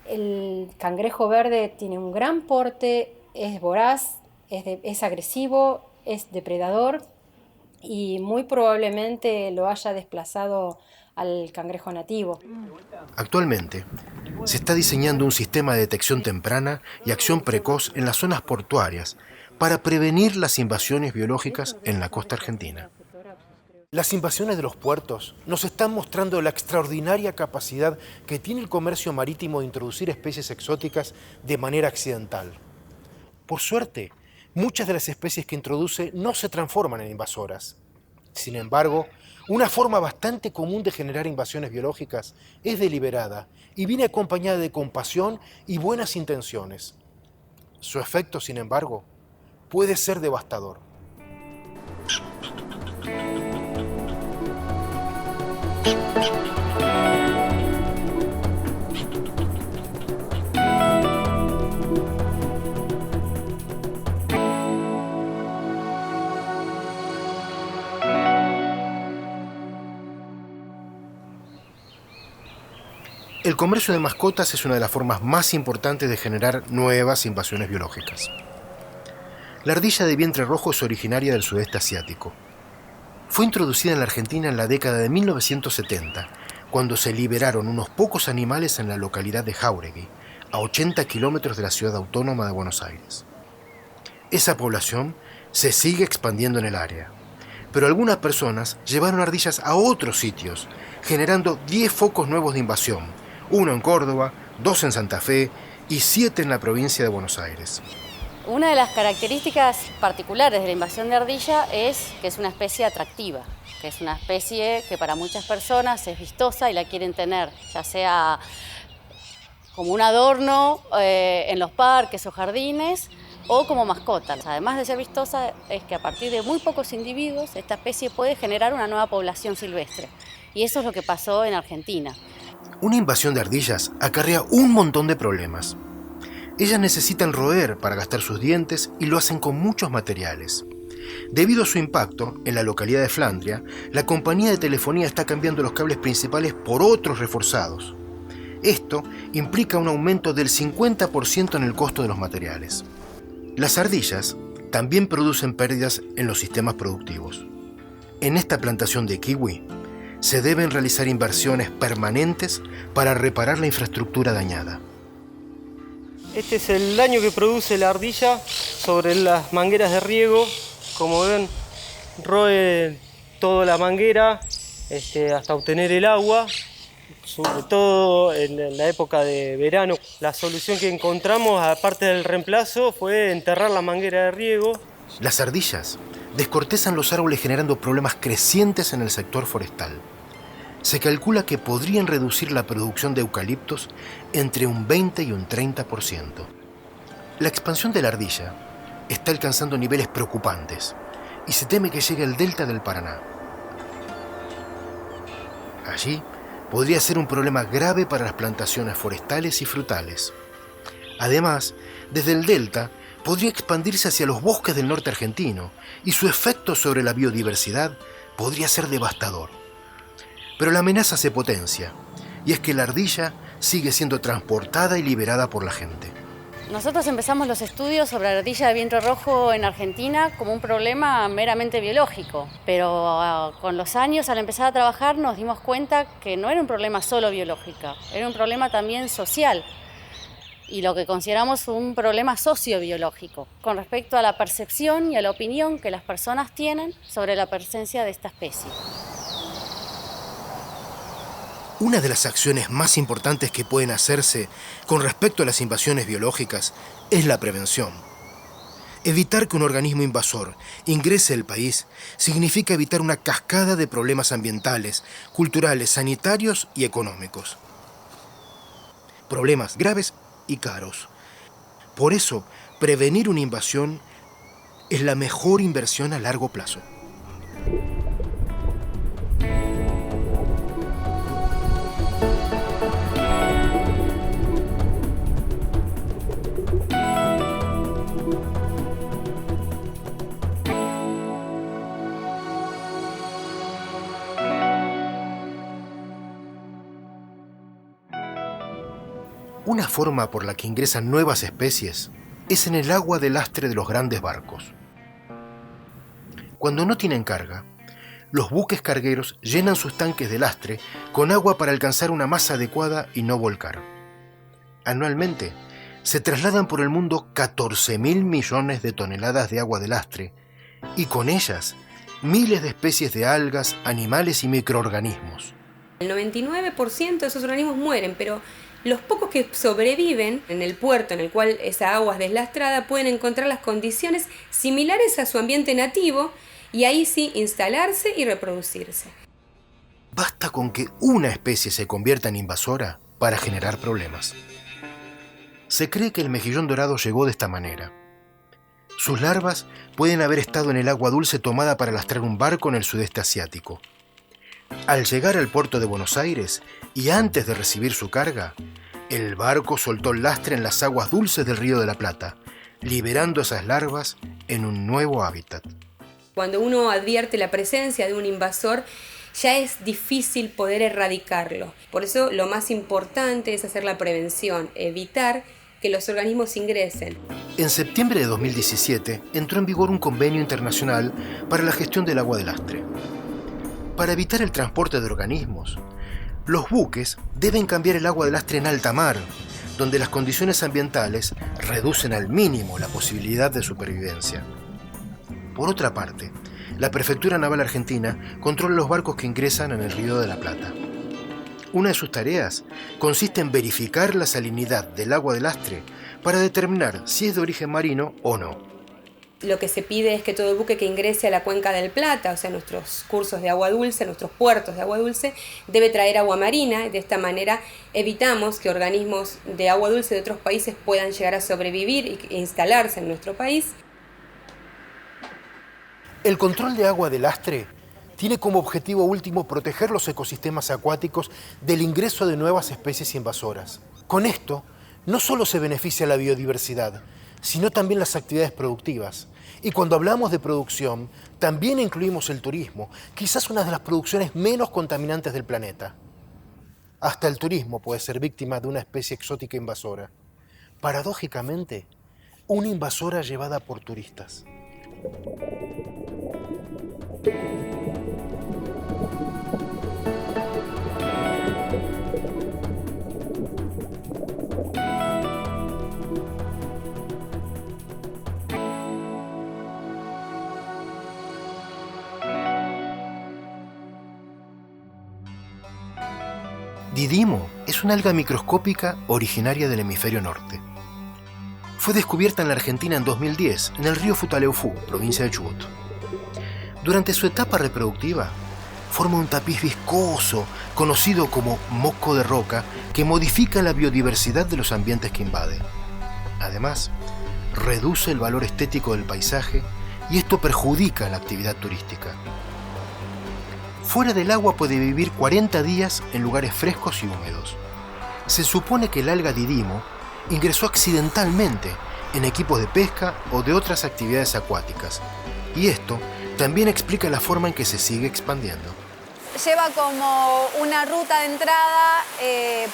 El cangrejo verde tiene un gran porte, es voraz, es agresivo, es depredador y muy probablemente lo haya desplazado al cangrejo nativo. Actualmente, se está diseñando un sistema de detección temprana y acción precoz en las zonas portuarias para prevenir las invasiones biológicas en la costa argentina. Las invasiones de los puertos nos están mostrando la extraordinaria capacidad que tiene el comercio marítimo de introducir especies exóticas de manera accidental. Por suerte, muchas de las especies que introduce no se transforman en invasoras. Sin embargo, una forma bastante común de generar invasiones biológicas es deliberada y viene acompañada de compasión y buenas intenciones. Su efecto, sin embargo, puede ser devastador. El comercio de mascotas es una de las formas más importantes de generar nuevas invasiones biológicas. La ardilla de vientre rojo es originaria del sudeste asiático. Fue introducida en la Argentina en la década de 1970, cuando se liberaron unos pocos animales en la localidad de Jáuregui, a 80 kilómetros de la ciudad autónoma de Buenos Aires. Esa población se sigue expandiendo en el área, pero algunas personas llevaron ardillas a otros sitios, generando 10 focos nuevos de invasión, 1 en Córdoba, 2 en Santa Fe y 7 en la provincia de Buenos Aires. Una de las características particulares de la invasión de ardilla es que es una especie atractiva, que es una especie que para muchas personas es vistosa y la quieren tener, ya sea como un adorno en los parques o jardines o como mascota. Además de ser vistosa, es que a partir de muy pocos individuos esta especie puede generar una nueva población silvestre. Y eso es lo que pasó en Argentina. Una invasión de ardillas acarrea un montón de problemas. Ellas necesitan roer para gastar sus dientes y lo hacen con muchos materiales. Debido a su impacto, en la localidad de Flandria, la compañía de telefonía está cambiando los cables principales por otros reforzados. Esto implica un aumento del 50% en el costo de los materiales. Las ardillas también producen pérdidas en los sistemas productivos. En esta plantación de kiwi, se deben realizar inversiones permanentes para reparar la infraestructura dañada. Este es el daño que produce la ardilla sobre las mangueras de riego. Como ven, roe toda la manguera hasta obtener el agua, sobre todo en la época de verano. La solución que encontramos, aparte del reemplazo, fue enterrar la manguera de riego. Las ardillas descortezan los árboles generando problemas crecientes en el sector forestal. Se calcula que podrían reducir la producción de eucaliptos entre un 20 y un 30%. La expansión de la ardilla está alcanzando niveles preocupantes y se teme que llegue al delta del Paraná. Allí podría ser un problema grave para las plantaciones forestales y frutales. Además, desde el delta podría expandirse hacia los bosques del norte argentino y su efecto sobre la biodiversidad podría ser devastador. Pero la amenaza se potencia, y es que la ardilla sigue siendo transportada y liberada por la gente. Nosotros empezamos los estudios sobre la ardilla de vientre rojo en Argentina como un problema meramente biológico, pero con los años, al empezar a trabajar, nos dimos cuenta que no era un problema solo biológico, era un problema también social, y lo que consideramos un problema sociobiológico, con respecto a la percepción y a la opinión que las personas tienen sobre la presencia de esta especie. Una de las acciones más importantes que pueden hacerse con respecto a las invasiones biológicas es la prevención. Evitar que un organismo invasor ingrese al país significa evitar una cascada de problemas ambientales, culturales, sanitarios y económicos. Problemas graves y caros. Por eso, prevenir una invasión es la mejor inversión a largo plazo. Una forma por la que ingresan nuevas especies es en el agua de lastre de los grandes barcos. Cuando no tienen carga, los buques cargueros llenan sus tanques de lastre con agua para alcanzar una masa adecuada y no volcar. Anualmente, se trasladan por el mundo 14.000 millones de toneladas de agua de lastre y con ellas miles de especies de algas, animales y microorganismos. El 99% de esos organismos mueren, pero los pocos que sobreviven en el puerto en el cual esa agua es deslastrada pueden encontrar las condiciones similares a su ambiente nativo y ahí sí instalarse y reproducirse. Basta con que una especie se convierta en invasora para generar problemas. Se cree que el mejillón dorado llegó de esta manera. Sus larvas pueden haber estado en el agua dulce tomada para lastrar un barco en el sudeste asiático. Al llegar al puerto de Buenos Aires y antes de recibir su carga, el barco soltó el lastre en las aguas dulces del Río de la Plata, liberando esas larvas en un nuevo hábitat. Cuando uno advierte la presencia de un invasor, ya es difícil poder erradicarlo. Por eso lo más importante es hacer la prevención, evitar que los organismos ingresen. En septiembre de 2017 entró en vigor un convenio internacional para la gestión del agua de lastre. Para evitar el transporte de organismos, los buques deben cambiar el agua de lastre en alta mar, donde las condiciones ambientales reducen al mínimo la posibilidad de supervivencia. Por otra parte, la Prefectura Naval Argentina controla los barcos que ingresan en el Río de la Plata. Una de sus tareas consiste en verificar la salinidad del agua de lastre para determinar si es de origen marino o no. Lo que se pide es que todo buque que ingrese a la Cuenca del Plata, o sea, nuestros cursos de agua dulce, nuestros puertos de agua dulce, debe traer agua marina. De esta manera evitamos que organismos de agua dulce de otros países puedan llegar a sobrevivir e instalarse en nuestro país. El control de agua de lastre tiene como objetivo último proteger los ecosistemas acuáticos del ingreso de nuevas especies invasoras. Con esto, no solo se beneficia la biodiversidad, sino también las actividades productivas. Y cuando hablamos de producción, también incluimos el turismo, quizás una de las producciones menos contaminantes del planeta. Hasta el turismo puede ser víctima de una especie exótica invasora. Paradójicamente, una invasora llevada por turistas. Didimo es una alga microscópica originaria del hemisferio norte. Fue descubierta en la Argentina en 2010, en el río Futaleufú, provincia de Chubut. Durante su etapa reproductiva, forma un tapiz viscoso, conocido como moco de roca, que modifica la biodiversidad de los ambientes que invade. Además, reduce el valor estético del paisaje y esto perjudica la actividad turística. fuera del agua puede vivir 40 días en lugares frescos y húmedos. Se supone que el alga Didimo ingresó accidentalmente en equipos de pesca o de otras actividades acuáticas, y esto también explica la forma en que se sigue expandiendo. Lleva como una ruta de entrada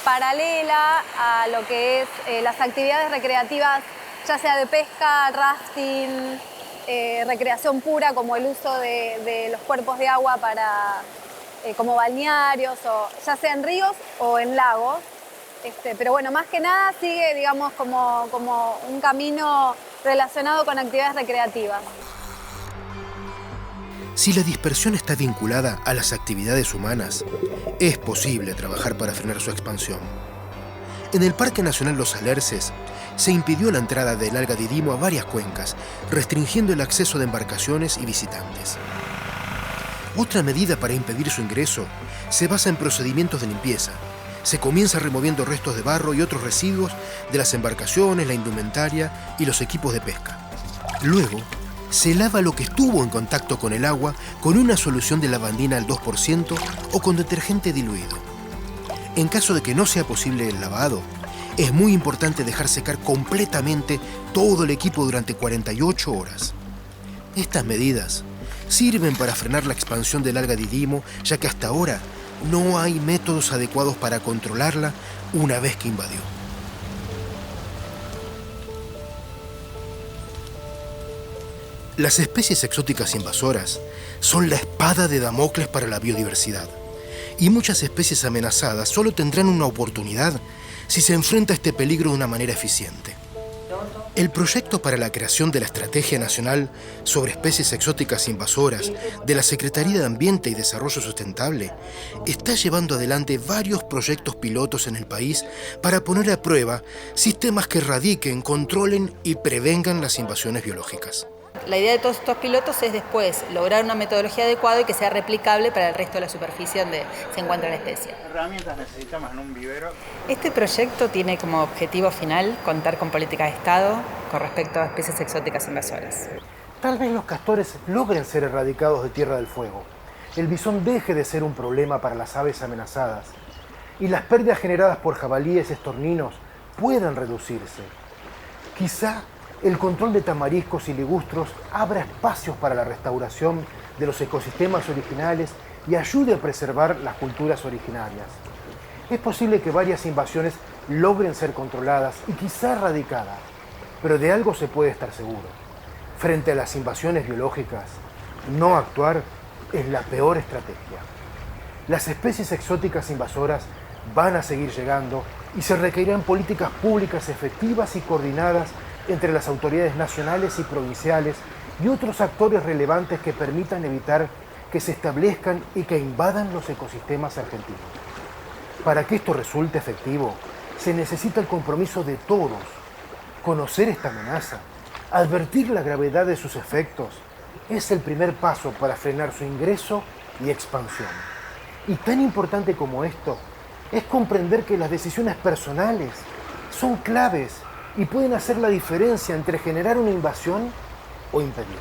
paralela a lo que es las actividades recreativas, ya sea de pesca, rafting, recreación pura, como el uso de los cuerpos de agua para, como balnearios, o ya sea en ríos o en lagos. Pero bueno, más que nada sigue, digamos, como un camino relacionado con actividades recreativas. Si la dispersión está vinculada a las actividades humanas, es posible trabajar para frenar su expansión. En el Parque Nacional Los Alerces se impidió la entrada del alga Didimo a varias cuencas, restringiendo el acceso de embarcaciones y visitantes. Otra medida para impedir su ingreso se basa en procedimientos de limpieza. Se comienza removiendo restos de barro y otros residuos de las embarcaciones, la indumentaria y los equipos de pesca. Luego, se lava lo que estuvo en contacto con el agua con una solución de lavandina al 2% o con detergente diluido. En caso de que no sea posible el lavado, es muy importante dejar secar completamente todo el equipo durante 48 horas. Estas medidas sirven para frenar la expansión del alga Didimo, ya que hasta ahora no hay métodos adecuados para controlarla una vez que invadió. Las especies exóticas invasoras son la espada de Damocles para la biodiversidad, y muchas especies amenazadas solo tendrán una oportunidad si se enfrenta a este peligro de una manera eficiente. El proyecto para la creación de la Estrategia Nacional sobre Especies Exóticas Invasoras de la Secretaría de Ambiente y Desarrollo Sustentable está llevando adelante varios proyectos pilotos en el país para poner a prueba sistemas que erradiquen, controlen y prevengan las invasiones biológicas. La idea de todos estos pilotos es después lograr una metodología adecuada y que sea replicable para el resto de la superficie donde se encuentra la especie. ¿Qué herramientas necesitamos en un vivero? Este proyecto tiene como objetivo final contar con política de Estado con respecto a especies exóticas invasoras. Tal vez los castores logren ser erradicados de Tierra del Fuego, el bisón deje de ser un problema para las aves amenazadas y las pérdidas generadas por jabalíes y estorninos puedan reducirse. Quizá el control de tamariscos y ligustros abra espacios para la restauración de los ecosistemas originales y ayude a preservar las culturas originarias. Es posible que varias invasiones logren ser controladas y quizá erradicadas, pero de algo se puede estar seguro. Frente a las invasiones biológicas, no actuar es la peor estrategia. Las especies exóticas invasoras van a seguir llegando y se requerirán políticas públicas efectivas y coordinadas entre las autoridades nacionales y provinciales y otros actores relevantes que permitan evitar que se establezcan y que invadan los ecosistemas argentinos. Para que esto resulte efectivo, se necesita el compromiso de todos, conocer esta amenaza, advertir la gravedad de sus efectos, es el primer paso para frenar su ingreso y expansión. Y tan importante como esto, es comprender que las decisiones personales son claves y pueden hacer la diferencia entre generar una invasión o impedirla.